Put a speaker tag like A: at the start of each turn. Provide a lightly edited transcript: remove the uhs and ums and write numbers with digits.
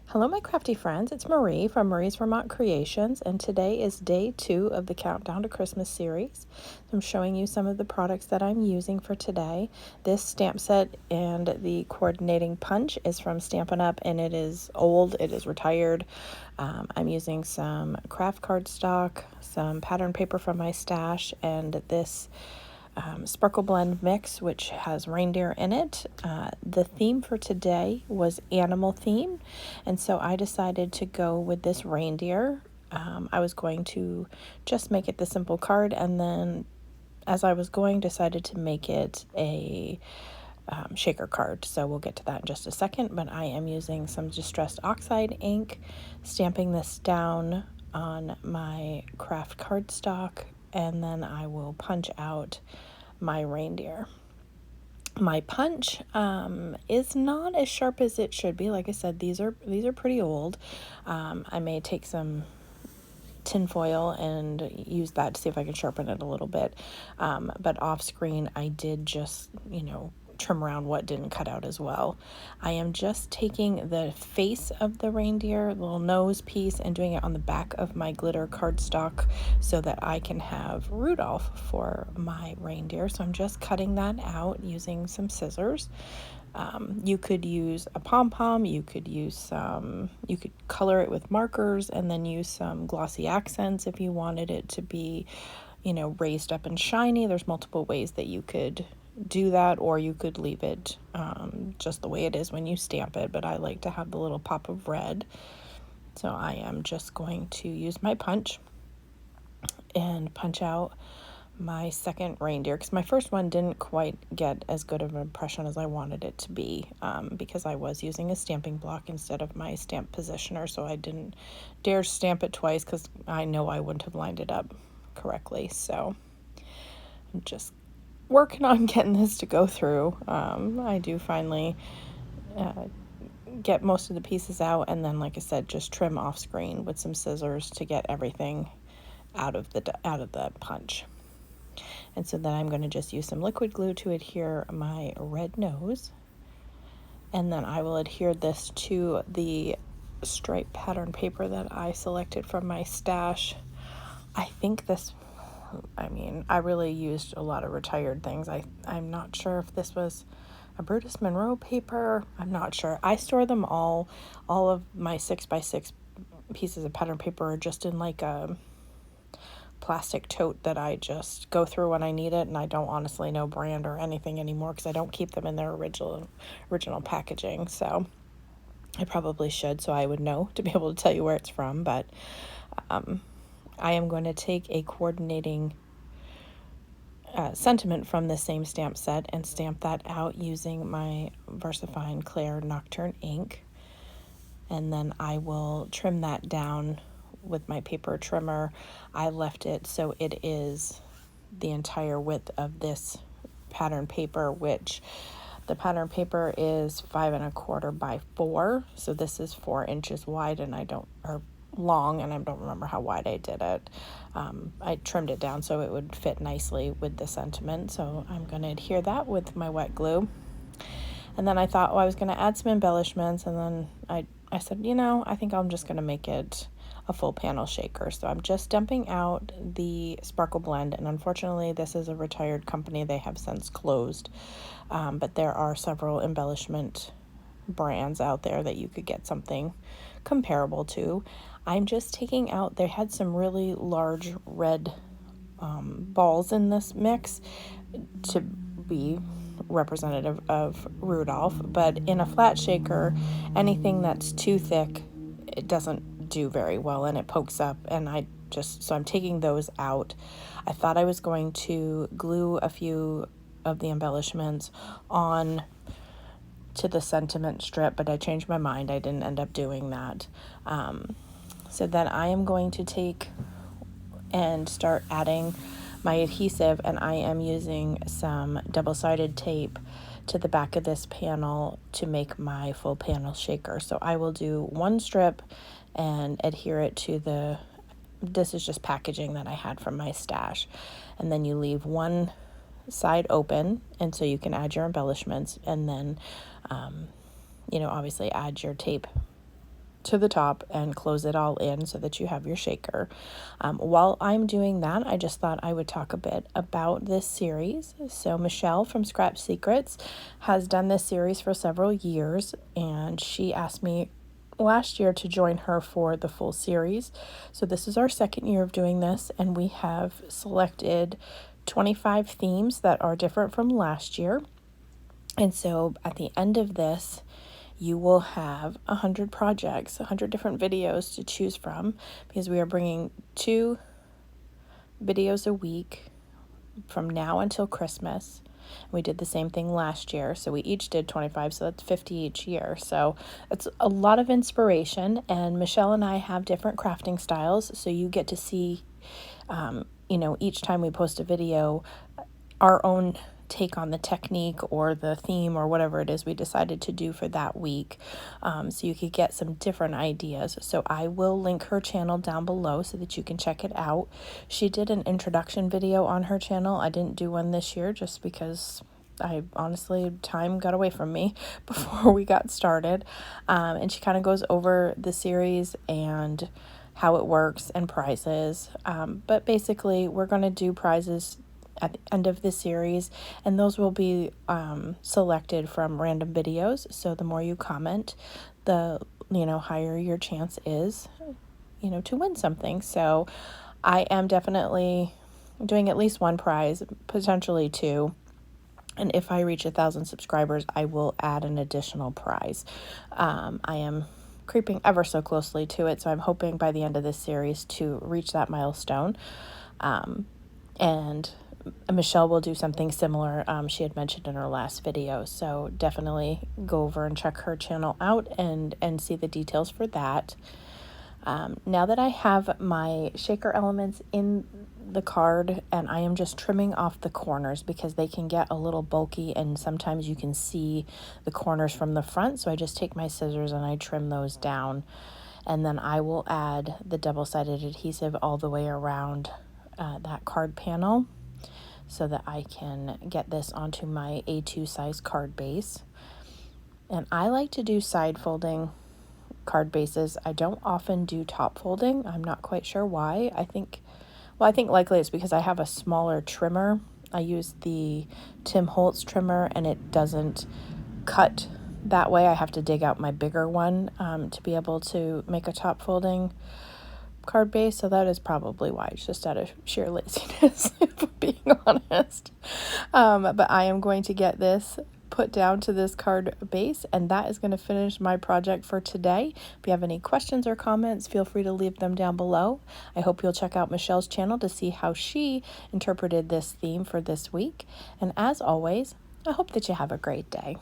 A: Hello, my crafty friends. It's Marie from Marie's Vermont Creations, and today is day 2 of the Countdown to Christmas series. I'm showing you some of the products that I'm using for today. This stamp set and the coordinating punch is from Stampin' Up, and it is old, it is retired. I'm using some craft cardstock, some pattern paper from my stash, and this Sparkle Blend mix, which has reindeer in it. The theme for today was animal theme, and so I decided to go with this reindeer. I was going to just make it the simple card, and then as I was going, decided to make it a shaker card. So we'll get to that in just a second, but I am using some distressed oxide ink, stamping this down on my craft cardstock, and then I will punch out my reindeer. My punch is not as sharp as it should be. Like I said, these are pretty old. I may take some tin foil and use that to see if I can sharpen it a little bit. But off screen, I did just, trim around what didn't cut out as well. I am just taking the face of the reindeer, little nose piece, and doing it on the back of my glitter cardstock so that I can have Rudolph for my reindeer. So I'm just cutting that out using some scissors. You could use a pom-pom, you could color it with markers and then use some glossy accents if you wanted it to be, raised up and shiny. There's multiple ways that you could do that, or you could leave it just the way it is when you stamp it, but I like to have the little pop of red. So I am just going to use my punch and punch out my second reindeer, because my first one didn't quite get as good of an impression as I wanted it to be, because I was using a stamping block instead of my stamp positioner, so I didn't dare stamp it twice because I know I wouldn't have lined it up correctly. So I'm just working on getting this to go through. I do finally get most of the pieces out, and then, like I said, just trim off screen with some scissors to get everything out of the punch. And so then I'm going to just use some liquid glue to adhere my red nose, and then I will adhere this to the stripe pattern paper that I selected from my stash. I really used a lot of retired things. I'm not sure if this was a Brutus Monroe paper. I'm not sure. I store them all of my 6x6 pieces of pattern paper are just in like a plastic tote that I just go through when I need it, and I don't honestly know brand or anything anymore because I don't keep them in their original packaging. So I probably should, so I would know to be able to tell you where it's from, but I am going to take a coordinating sentiment from the same stamp set and stamp that out using my VersaFine Clair Nocturne ink, and then I will trim that down with my paper trimmer. I left it so it is the entire width of this pattern paper, which the pattern paper is 5 1/4 by 4, so this is 4 inches wide, and long, and I don't remember how wide I did it. I trimmed it down so it would fit nicely with the sentiment, so I'm going to adhere that with my wet glue. And then I thought, I was going to add some embellishments, and then I said, I think I'm just going to make it a full panel shaker. So I'm just dumping out the Sparkle Blend, and unfortunately this is a retired company. They have since closed, but there are several embellishment brands out there that you could get something comparable to. I'm just taking out, they had some really large red balls in this mix to be representative of Rudolph, but in a flat shaker, anything that's too thick, it doesn't do very well and it pokes up, and so I'm taking those out. I thought I was going to glue a few of the embellishments on to the sentiment strip, but I changed my mind. I didn't end up doing that. So then I am going to take and start adding my adhesive, and I am using some double-sided tape to the back of this panel to make my full panel shaker. So I will do one strip and adhere it to this is just packaging that I had from my stash, and then you leave one side open, and so you can add your embellishments, and then obviously add your tape to the top and close it all in so that you have your shaker. While I'm doing that, I just thought I would talk a bit about this series. So Michele from Scrap Secrets has done this series for several years, and she asked me last year to join her for the full series. So this is our second year of doing this, and we have selected 25 themes that are different from last year. And so at the end of this, you will have 100 projects, 100 different videos to choose from, because we are bringing 2 videos a week from now until Christmas. We did the same thing last year, so we each did 25, so that's 50 each year. So it's a lot of inspiration, and Michele and I have different crafting styles, so you get to see, each time we post a video, our own take on the technique or the theme or whatever it is we decided to do for that week, so you could get some different ideas. So I will link her channel down below so that you can check it out. She did an introduction video on her channel. I didn't do one this year just because time got away from me before we got started, and she kind of goes over the series and how it works and prizes, but basically we're going to do prizes at the end of the series, and those will be selected from random videos. So the more you comment, the higher your chance is to win something. So I am definitely doing at least one prize, potentially 2, and if I reach 1,000 subscribers, I will add an additional prize. I am creeping ever so closely to it, so I'm hoping by the end of this series to reach that milestone. And Michele will do something similar. She had mentioned in her last video, so definitely go over and check her channel out and see the details for that. Now that I have my shaker elements in the card, and I am just trimming off the corners because they can get a little bulky and sometimes you can see the corners from the front, so I just take my scissors and I trim those down, and then I will add the double-sided adhesive all the way around that card panel so that I can get this onto my A2 size card base. And I like to do side folding card bases. I don't often do top folding. I'm not quite sure why. I think likely it's because I have a smaller trimmer. I use the Tim Holtz trimmer and it doesn't cut that way. I have to dig out my bigger one to be able to make a top folding card base, so that is probably why. It's just out of sheer laziness, if I'm being honest. But I am going to get this put down to this card base, and that is going to finish my project for today. If you have any questions or comments, feel free to leave them down below. I hope you'll check out Michele's channel to see how she interpreted this theme for this week. And as always, I hope that you have a great day.